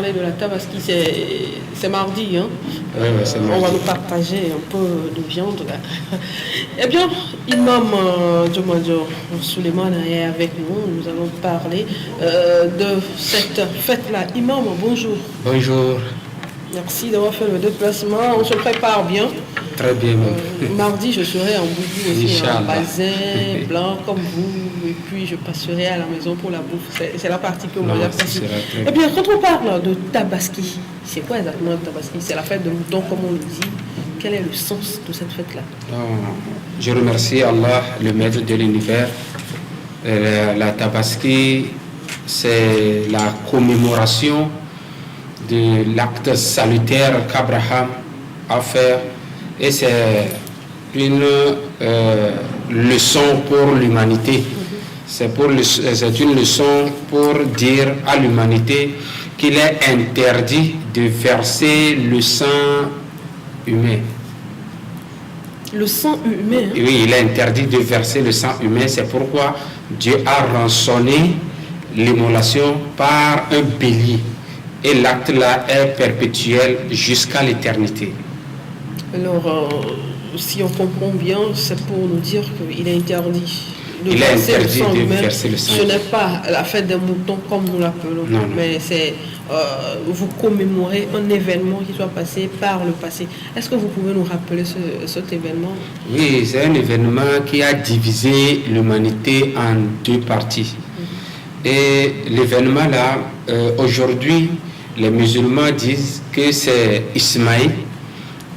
parler de la tabaski, c'est mardi, hein? C'est mardi. On va nous partager un peu de viande là. Eh bien, Imam Djomadjo Suleiman est avec nous. Nous allons parler de cette fête-là. Imam, bonjour. Bonjour. Merci d'avoir fait le déplacement. On se prépare bien. Très bien. Mardi, je serai en boubou aussi, en Inch'Allah. bazin, blanc comme vous. Et puis, je passerai à la maison pour la bouffe. C'est la partie que moi j'apprécie. Eh bien, quand on parle de tabaski, c'est quoi exactement le tabaski? C'est la fête de mouton, comme on le dit. Quel est le sens de cette fête-là? Je remercie Allah, le maître de l'univers. La tabaski, c'est la commémoration de l'acte salutaire qu'Abraham a fait, et c'est une leçon pour l'humanité. C'est une leçon pour dire à l'humanité qu'il est interdit de verser le sang humain. Le sang humain? Oui, il est interdit de verser le sang humain. C'est pourquoi Dieu a rançonné l'immolation par un bélier. Et l'acte là est perpétuel jusqu'à l'éternité. Alors, si on comprend bien, c'est pour nous dire qu'il est interdit de verser le sang. Ce n'est pas la fête des moutons comme nous l'appelons, mais c'est vous commémorez un événement qui soit passé par le passé. Est-ce que vous pouvez nous rappeler cet événement? Oui, c'est un événement qui a divisé l'humanité en deux parties. Et l'événement là, aujourd'hui, les musulmans disent que c'est Ismaïl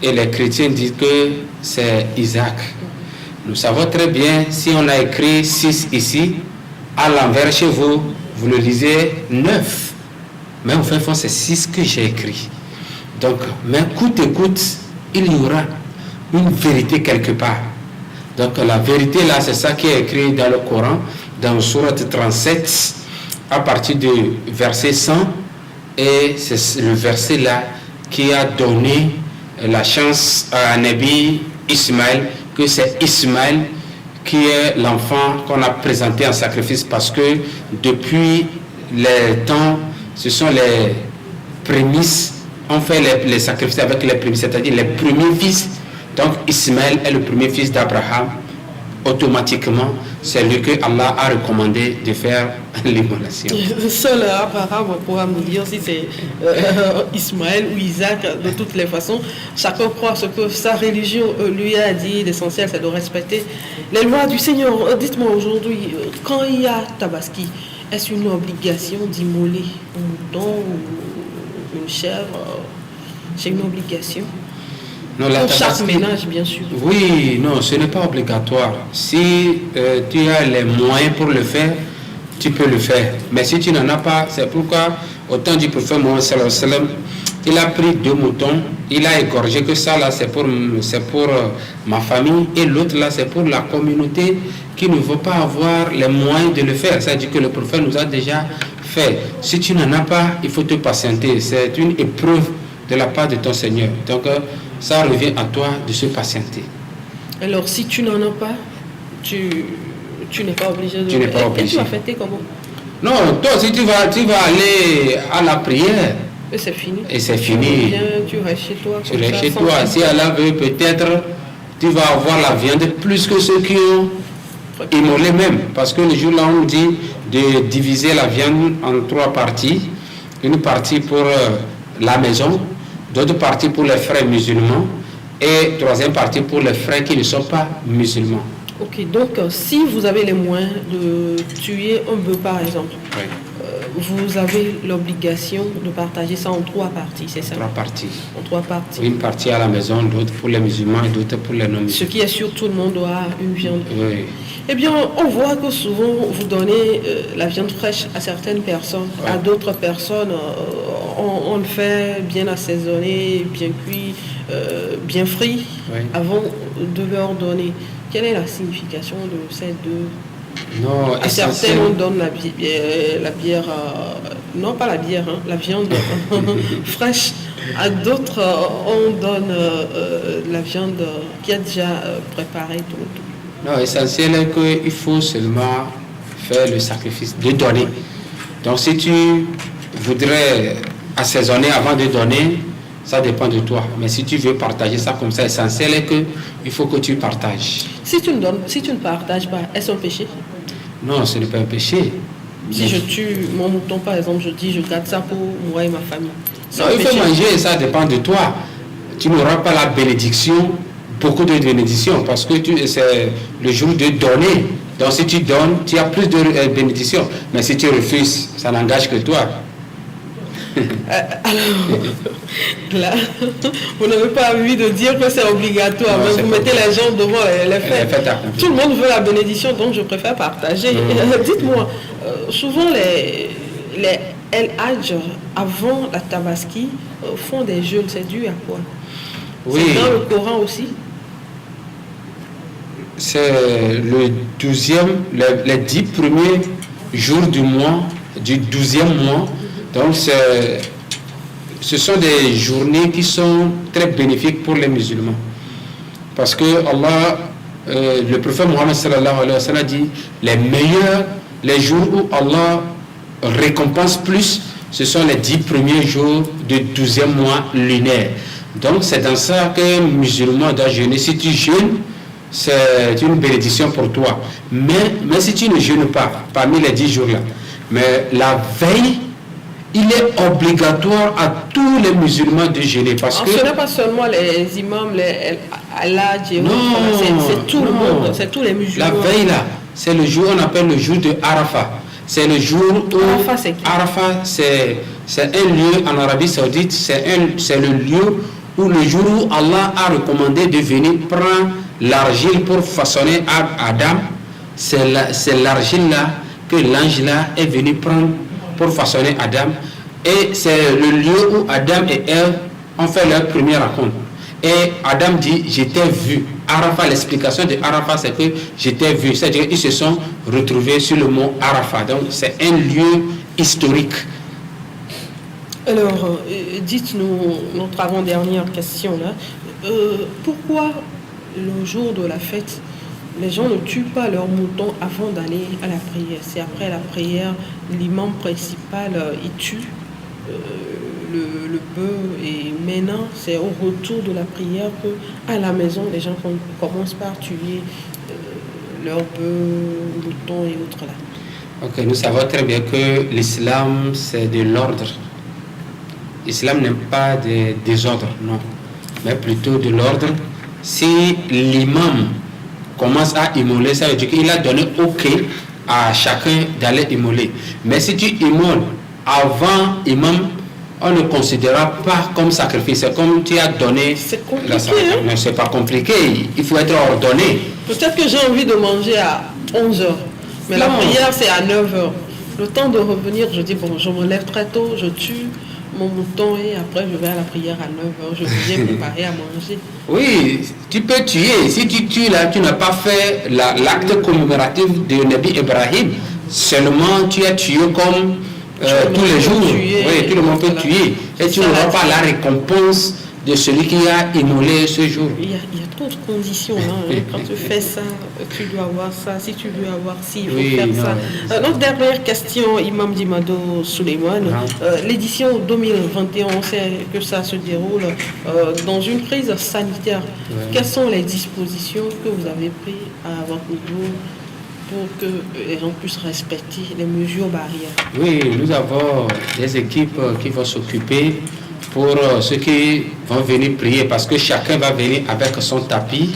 et les chrétiens disent que c'est Isaac. Nous savons très bien, si on a écrit 6 ici, à l'envers chez vous, vous le lisez 9. Mais au fond, c'est 6 que j'ai écrit. Donc, mais coûte et coûte, il y aura une vérité quelque part. Donc, la vérité là, c'est ça qui est écrit dans le Coran, dans Sourate 37, à partir du verset 100. Et c'est le verset là qui a donné la chance à Nabi Ismaël, que c'est Ismaël qui est l'enfant qu'on a présenté en sacrifice, parce que depuis les temps, ce sont les prémices, on fait les sacrifices avec les prémices, c'est-à-dire les premiers fils. Donc Ismaël est le premier fils d'Abraham. Automatiquement, c'est lui que Allah a recommandé de faire l'immolation. Seul Abraham pourra nous dire si c'est Ismaël ou Isaac. De toutes les façons, chacun croit ce que sa religion lui a dit. L'essentiel, c'est de respecter les lois du Seigneur. Dites-moi aujourd'hui, quand il y a tabaski, est-ce une obligation d'immoler un mouton ou une chèvre? C'est une obligation? Non, pour chaque ménage, bien sûr. Oui, non, ce n'est pas obligatoire. Si tu as les moyens pour le faire, tu peux le faire. Mais si tu n'en as pas, c'est pourquoi, au temps du prophète Mohammed sallallahu alayhi wa sallam, il a pris 2 moutons, il a égorgé que ça là, c'est pour ma famille, et l'autre là, c'est pour la communauté qui ne veut pas avoir les moyens de le faire. C'est-à-dire que le prophète nous a déjà fait. Si tu n'en as pas, il faut te patienter. C'est une épreuve de la part de ton Seigneur. Donc, ça revient à toi de se patienter. Alors, si tu n'en as pas, tu n'es pas obligé de... Tu n'es pas obligé. Et tu vas fêter comment? Non, toi, si tu vas aller à la prière... Et c'est fini. Et c'est fini. Tu restes chez toi. Tu restes chez toi. Si Allah veut, peut-être, tu vas avoir la viande plus que ceux qui ont immolé même. Parce que le jour-là, on dit de diviser la viande en 3 parties. Une partie pour la maison, d'autres parties pour les frères musulmans, et 3e partie pour les frères qui ne sont pas musulmans. Ok, donc si vous avez les moyens de tuer un bœuf par exemple, oui, vous avez l'obligation de partager ça en 3 parties, c'est ça? 3 parties. En 3 parties. Une partie à la maison, d'autres pour les musulmans et d'autres pour les non-musulmans. Ce qui est sûr, tout le monde doit une viande. Oui. Eh bien, on voit que souvent vous donnez la viande fraîche à certaines personnes, oui, à d'autres personnes, on le fait bien assaisonné, bien cuit, bien frit, oui, avant de leur donner. Quelle est la signification de ces deux? Non, à certaines, on donne la bière, non pas la bière, hein, la viande fraîche. À d'autres, on donne la viande qui est déjà préparée. Tout. Non, l'essentiel est qu'il faut seulement faire le sacrifice de donner. Donc si tu voudrais assaisonner avant de donner, ça dépend de toi. Mais si tu veux partager ça comme ça, l'essentiel est que il faut que tu partages. Si tu ne donnes, si tu ne partages pas, est-ce un péché? Non, ce n'est pas un péché. Si je tue mon mouton, par exemple, je dis je garde ça pour moi et ma famille. Non, il faut manger, ça dépend de toi. Tu n'auras pas la bénédiction, beaucoup de bénédictions, parce que c'est le jour de donner. Donc si tu donnes, tu as plus de bénédictions. Mais si tu refuses, ça n'engage que toi. Alors, là, vous n'avez pas envie de dire que c'est obligatoire, Non, mais vous mettez les gens devant les faits. Tout le monde veut la bénédiction, donc je préfère partager. Dites-moi, souvent les El Hadj, avant la Tabaski, font des jeûnes, c'est dû à quoi? Oui. C'est dans le Coran aussi? C'est le 12e, les 10 premiers jours du mois, du 12e mois. Donc, ce sont des journées qui sont très bénéfiques pour les musulmans. Parce que Allah, le prophète Mohammed sallallahu alayhi wa sallam dit, les jours où Allah récompense plus, ce sont les 10 premiers jours du 12e mois lunaire. Donc, c'est dans ça qu'un musulman doit jeûner. Si tu jeûnes, c'est une bénédiction pour toi. Mais si tu ne jeûnes pas, parmi les 10 jours-là, mais la veille, il est obligatoire à tous les musulmans de jeûner parce que... Ce n'est pas seulement les imams, les Allah, c'est tout le monde, c'est tous les musulmans. La veille là, c'est le jour, on appelle le jour de Arafat. C'est le jour où... Arafat, c'est un lieu en Arabie Saoudite, c'est le lieu où le jour où Allah a recommandé de venir prendre l'argile pour façonner Adam. C'est l'argile là que l'ange là est venu prendre pour façonner Adam, et c'est le lieu où Adam et Ève ont fait leur première rencontre. Et Adam dit, je t'ai vu. Arafat, l'explication de Arafat, c'est que je t'ai vu. C'est-à-dire qu'ils se sont retrouvés sur le mont Arafat. Donc c'est un lieu historique. Alors, dites-nous notre avant-dernière question là. Pourquoi le jour de la fête, les gens ne tuent pas leur mouton avant d'aller à la prière? C'est après la prière, l'imam principal, il tue le bœuf, et maintenant c'est au retour de la prière que à la maison les gens commencent par tuer leur bœuf, mouton et autres là. Ok, nous savons très bien que l'islam c'est de l'ordre. L'islam n'aime pas des désordres, non, mais plutôt de l'ordre. Si l'imam commence à immoler, ça veut dire qu'il a donné OK à chacun d'aller immoler. Mais si tu immoles avant imam, on ne considérera pas comme sacrifice. C'est comme tu as donné. C'est compliqué. Mais c'est pas compliqué. Il faut être ordonné. Peut-être que j'ai envie de manger à 11h, mais non, la prière c'est à 9h. Le temps de revenir, je dis bon, je me lève très tôt, je tue mon mouton et après je vais à la prière à 9h, je viens préparer à manger. Oui, tu peux tuer. Si tu tues là, tu n'as pas fait l'acte commémoratif de Nabi Ibrahim. Seulement tu as tué comme tous les jours. Oui, tout le monde peut tuer. Et tu n'auras pas la récompense de celui qui a immolé ce jour. Il y a trop de conditions. Hein. Quand tu fais ça, tu dois avoir ça. Si tu veux avoir ci, il faut faire ça. Notre dernière question, Imam Dimado Suleiman. L'édition 2021, on sait que ça se déroule dans une crise sanitaire. Quelles sont les dispositions que vous avez prises à votre niveau pour que les gens puissent respecter les mesures barrières? Oui, nous avons des équipes qui vont s'occuper pour ceux qui vont venir prier, parce que chacun va venir avec son tapis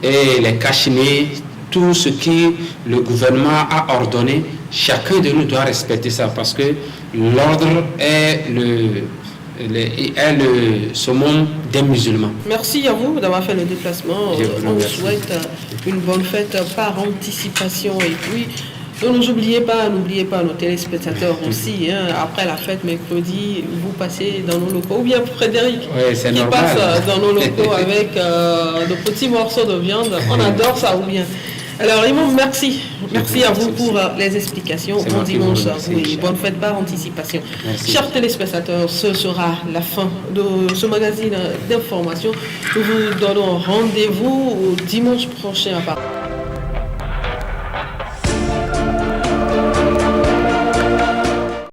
et les cache-nez, tout ce que le gouvernement a ordonné. Chacun de nous doit respecter ça, parce que l'ordre est le summum des musulmans. Merci à vous d'avoir fait le déplacement. On vous souhaite une bonne fête par anticipation. Et puis, n'oubliez pas nos téléspectateurs aussi. Hein, après la fête mercredi, vous passez dans nos locaux. Ou bien Frédéric qui passe dans nos locaux avec de petits morceaux de viande. On adore ça, ou bien. Alors, Imam, merci. Merci à vous pour les explications. Bon dimanche, oui, bonne fête par anticipation. Merci. Chers téléspectateurs, ce sera la fin de ce magazine d'information. Nous vous donnons rendez-vous dimanche prochain à partir